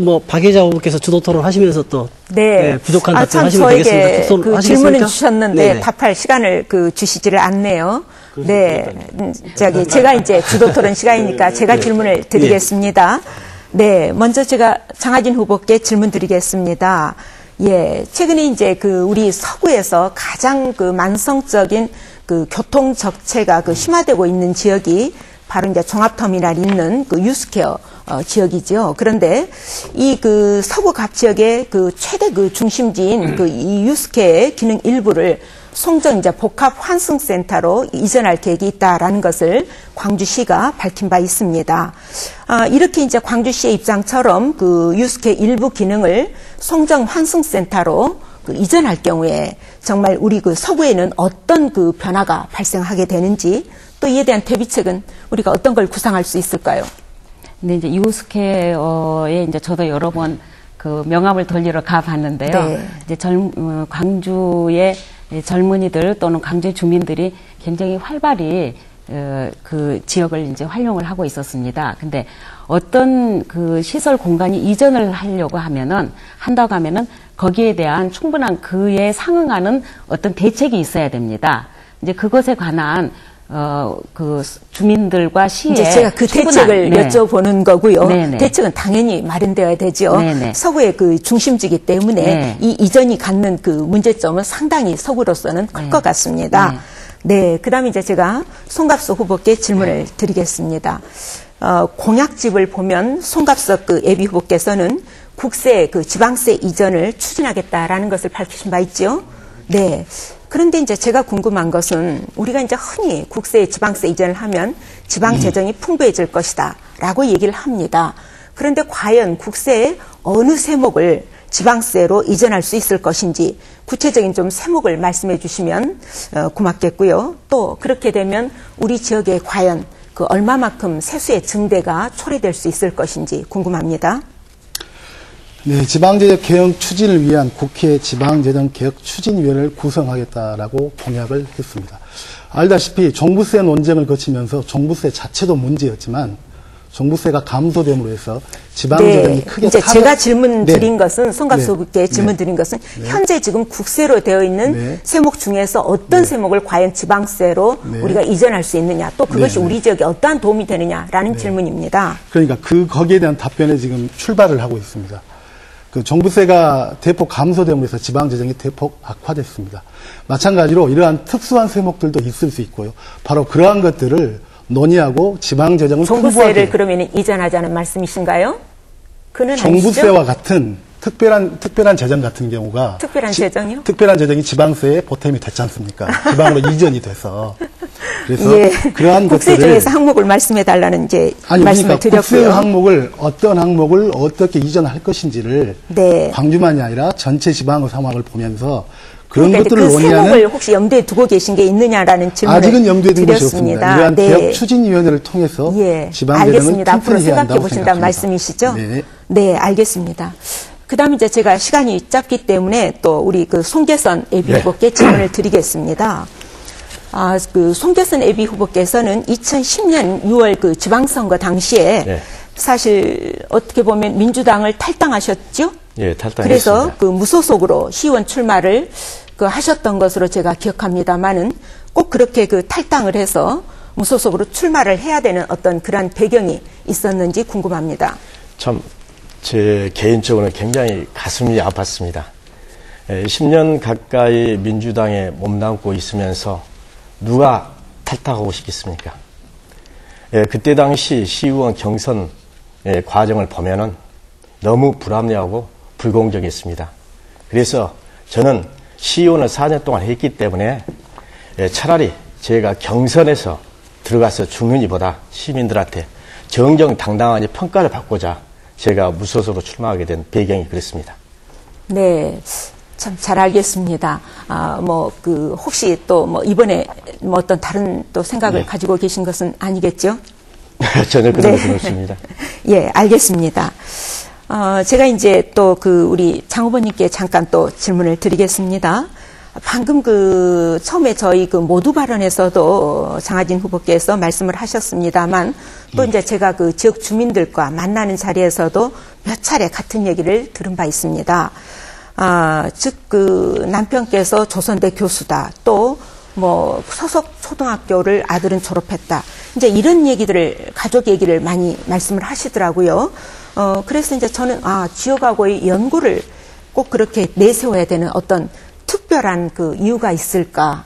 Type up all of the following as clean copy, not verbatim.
뭐 박혜자 후보께서 주도 토론하시면서 또 네, 부족한 답변 하시면 되겠습니다. 그 질문을 주셨는데 답할 시간을 주시지를 않네요. 네, 제가 이제 주도 토론 시간이니까 제가 질문을 드리겠습니다. 네, 먼저 제가 장하진 후보께 질문 드리겠습니다. 예, 최근에 이제 우리 서구에서 가장 만성적인 교통 적체가 심화되고 있는 지역이 바로 이제 종합터미널이 있는 유스케어 지역이죠. 그런데 이 서부 갑 지역의 최대 중심지인 이 유스케어의 기능 일부를 송정 이제 복합 환승센터로 이전할 계획이 있다라는 것을 광주시가 밝힌 바 있습니다. 이렇게 이제 광주시의 입장처럼 유스케어 일부 기능을 송정 환승센터로 이전할 경우에 정말 우리 서구에는 어떤 변화가 발생하게 되는지 또 이에 대한 대비책은 우리가 어떤 걸 구상할 수 있을까요? 근데 이제 유스케어에 이제 저도 여러 번 명함을 돌리러 가봤는데요. 네. 이제 광주의 젊은이들 또는 광주 주민들이 굉장히 활발히 그 지역을 이제 활용을 하고 있었습니다. 근데 어떤 시설 공간이 이전을 한다고 하면은 거기에 대한 충분한 그에 상응하는 어떤 대책이 있어야 됩니다. 이제 그것에 관한 주민들과 시에 이제 제가 대책을 여쭤보는 거고요. 네네. 대책은 당연히 마련되어야 되죠. 네네. 서구의 중심지이기 때문에 네. 이 이전이 갖는 문제점은 상당히 서구로서는 클 것 같습니다. 네, 그다음에 이제 제가 송갑석 후보께 질문을 드리겠습니다. 공약집을 보면 송갑석 예비 후보께서는 국세 지방세 이전을 추진하겠다라는 것을 밝히신 바 있죠. 네. 그런데 이제 제가 궁금한 것은 우리가 이제 흔히 국세 지방세 이전을 하면 지방 재정이 풍부해질 것이다라고 얘기를 합니다. 그런데 과연 국세의 어느 세목을 지방세로 이전할 수 있을 것인지 구체적인 좀 세목을 말씀해 주시면 고맙겠고요. 또 그렇게 되면 우리 지역에 과연 얼마만큼 세수의 증대가 초래될 수 있을 것인지 궁금합니다. 네, 지방재정 개혁 추진을 위한 국회 지방재정개혁추진위원회를 구성하겠다라고 공약을 했습니다. 알다시피 종부세 논쟁을 거치면서 종부세 자체도 문제였지만 종부세가 감소됨으로 해서 지방재정이 크게 이제 제가 질문 드린 것은 송갑석 후보께 질문 드린 것은 현재 지금 국세로 되어 있는 세목 중에서 어떤 세목을 과연 지방세로 우리가 이전할 수 있느냐, 또 그것이 우리 지역에 어떠한 도움이 되느냐라는 질문입니다. 그러니까 거기에 대한 답변에 지금 출발을 하고 있습니다. 종부세가 대폭 감소됨으로 해서 지방재정이 대폭 악화됐습니다. 마찬가지로 이러한 특수한 세목들도 있을 수 있고요. 바로 그러한 것들을 논의하고 지방재정을 종부세를 그러면 이전하자는 말씀이신가요? 그는 종부세와 같은 특별한 재정 같은 경우가 특별한 재정이요? 특별한 재정이 지방세에 보탬이 됐지 않습니까? 지방으로 이전이 돼서 그래서 그러한 국세 것들을 중에서 항목을 말씀해 달라는 이제 말씀을 드렸고요. 국세 항목을 어떤 항목을 어떻게 이전할 것인지를 광주만이 아니라 전체 지방 상황을 보면서 그런 것들을 논의하는 세목을 혹시 염두에 두고 계신 게 있느냐라는 질문을 아직은 염두에 둔 것이 없습니다. 이러한 개혁 추진위원회를 통해서 지방재정을 앞으로 생각해 보신다는 말씀이시죠? 네, 알겠습니다. 그다음에 이제 제가 시간이 짧기 때문에 또 우리 송계선 예비 후보께 질문을 드리겠습니다. 송계선 예비 후보께서는 2010년 6월 지방선거 당시에 사실 어떻게 보면 민주당을 탈당하셨죠? 예, 탈당했습니다. 그래서 무소속으로 시의원 출마를 하셨던 것으로 제가 기억합니다만은 꼭 그렇게 탈당을 해서 무소속으로 출마를 해야 되는 어떤 그런 배경이 있었는지 궁금합니다. 참 제 개인적으로는 굉장히 가슴이 아팠습니다. 10년 가까이 민주당에 몸담고 있으면서 누가 탈당하고 싶겠습니까? 그때 당시 시의원 경선 과정을 보면은 너무 불합리하고 불공정했습니다. 그래서 저는 시의원을 4년 동안 했기 때문에 차라리 제가 경선에서 들어가서 죽는 이보다 시민들한테 정정당당하게 평가를 받고자 제가 무소속으로 출마하게 된 배경이 그렇습니다. 네. 참 잘 알겠습니다. 혹시 또 이번에 어떤 다른 또 생각을 가지고 계신 것은 아니겠죠? 전혀 그런 것은 없습니다. 예, 알겠습니다. 제가 이제 또 우리 장 후보님께 잠깐 또 질문을 드리겠습니다. 방금 처음에 저희 모두 발언에서도 장하진 후보께서 말씀을 하셨습니다만 또 이제 제가 지역 주민들과 만나는 자리에서도 몇 차례 같은 얘기를 들은 바 있습니다. 즉, 남편께서 조선대 교수다. 또, 소속 초등학교를 아들은 졸업했다. 이제 이런 얘기들을, 가족 얘기를 많이 말씀을 하시더라고요. 그래서 이제 저는, 지역하고의 연고를 꼭 그렇게 내세워야 되는 어떤 특별한 이유가 있을까?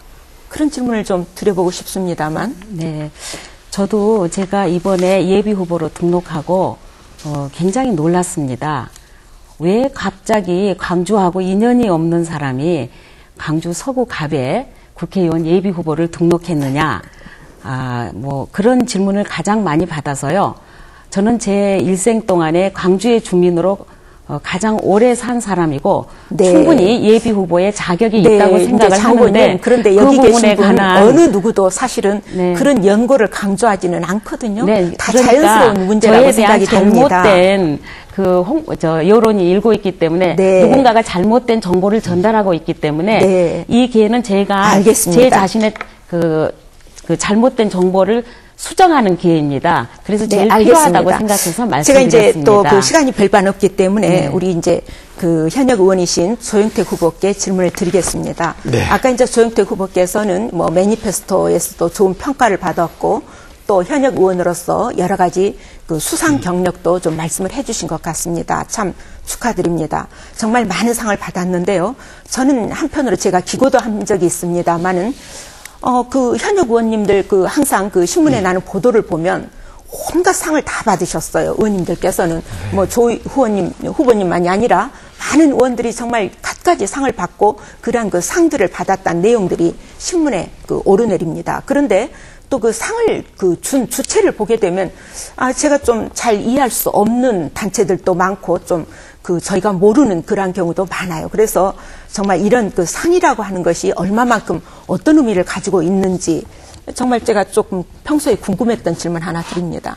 그런 질문을 좀 드려보고 싶습니다만. 네. 저도 제가 이번에 예비 후보로 등록하고, 굉장히 놀랐습니다. 왜 갑자기 광주하고 인연이 없는 사람이 광주 서구갑에 국회의원 예비 후보를 등록했느냐. 그런 질문을 가장 많이 받아서요. 저는 제 일생 동안에 광주의 주민으로 가장 오래 산 사람이고 네. 충분히 예비 후보의 자격이 네. 있다고 생각을 하는데 그런데 여기 계신 분은 어느 누구도 사실은 네. 그런 연고를 강조하지는 않거든요. 네. 다 그러니까 자연스러운 문제라고 생각이 됩니다. 잘못된 여론이 일고 있기 때문에 네. 누군가가 잘못된 정보를 전달하고 있기 때문에 네. 이 기회는 제가 알겠습니다. 제 자신의 잘못된 정보를 수정하는 기회입니다. 그래서 제일 네, 필요하다고 생각해서 말씀드렸습니다. 제가 이제 또 시간이 별반 없기 때문에 네. 우리 이제 현역 의원이신 조영택 후보께 질문을 드리겠습니다. 네. 아까 이제 조영택 후보께서는 매니페스토에서도 좋은 평가를 받았고 또 현역 의원으로서 여러 가지 수상 경력도 좀 말씀을 해주신 것 같습니다. 참 축하드립니다. 정말 많은 상을 받았는데요. 저는 한편으로 제가 기고도 한 적이 있습니다만은 현역 의원님들 항상 신문에 나는 보도를 보면 온갖 상을 다 받으셨어요. 의원님들께서는 조 후보님만이 아니라 많은 의원들이 정말 갖가지 상을 받고 그러한 상들을 받았다는 내용들이 신문에 오르내립니다. 그런데 또 상을 준 주체를 보게 되면 제가 좀 잘 이해할 수 없는 단체들도 많고 좀 저희가 모르는 그러한 경우도 많아요. 그래서 정말 이런 상이라고 하는 것이 얼마만큼 어떤 의미를 가지고 있는지 정말 제가 조금 평소에 궁금했던 질문 하나 드립니다.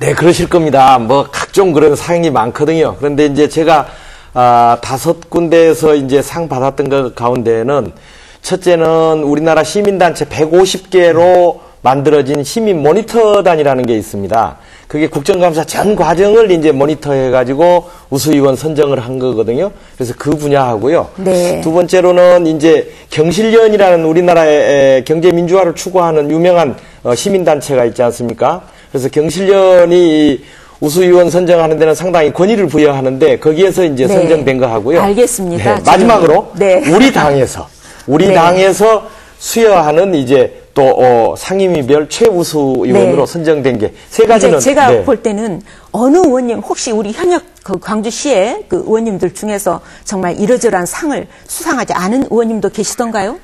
네, 그러실 겁니다. 각종 그런 상이 많거든요. 그런데 이제 제가 5군데에서 이제 상 받았던 것 가운데는 첫째는 우리나라 시민단체 150개로 만들어진 시민 모니터단이라는 게 있습니다. 그게 국정감사 전 과정을 이제 모니터해가지고 우수의원 선정을 한 거거든요. 그래서 그 분야하고요. 네. 두 번째로는 이제 경실련이라는 우리나라의 경제민주화를 추구하는 유명한 시민단체가 있지 않습니까? 그래서 경실련이 우수의원 선정하는 데는 상당히 권위를 부여하는데 거기에서 이제 네. 선정된 거 하고요. 알겠습니다. 네. 마지막으로 네. 우리 당에서 네. 수여하는 이제 또 상임위별 최우수 의원으로 네. 선정된 게 세 가지는 제가 네. 볼 때는 어느 의원님 혹시 우리 현역 광주시의 의원님들 중에서 정말 이러저러한 상을 수상하지 않은 의원님도 계시던가요?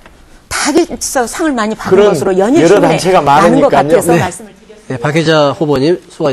다 상을 많이 받은 것으로 연일 여러 단체가 많으니까요. 나는 것 같아서 네. 말씀을 드렸습니다. 네, 박혜자 후보님 수고.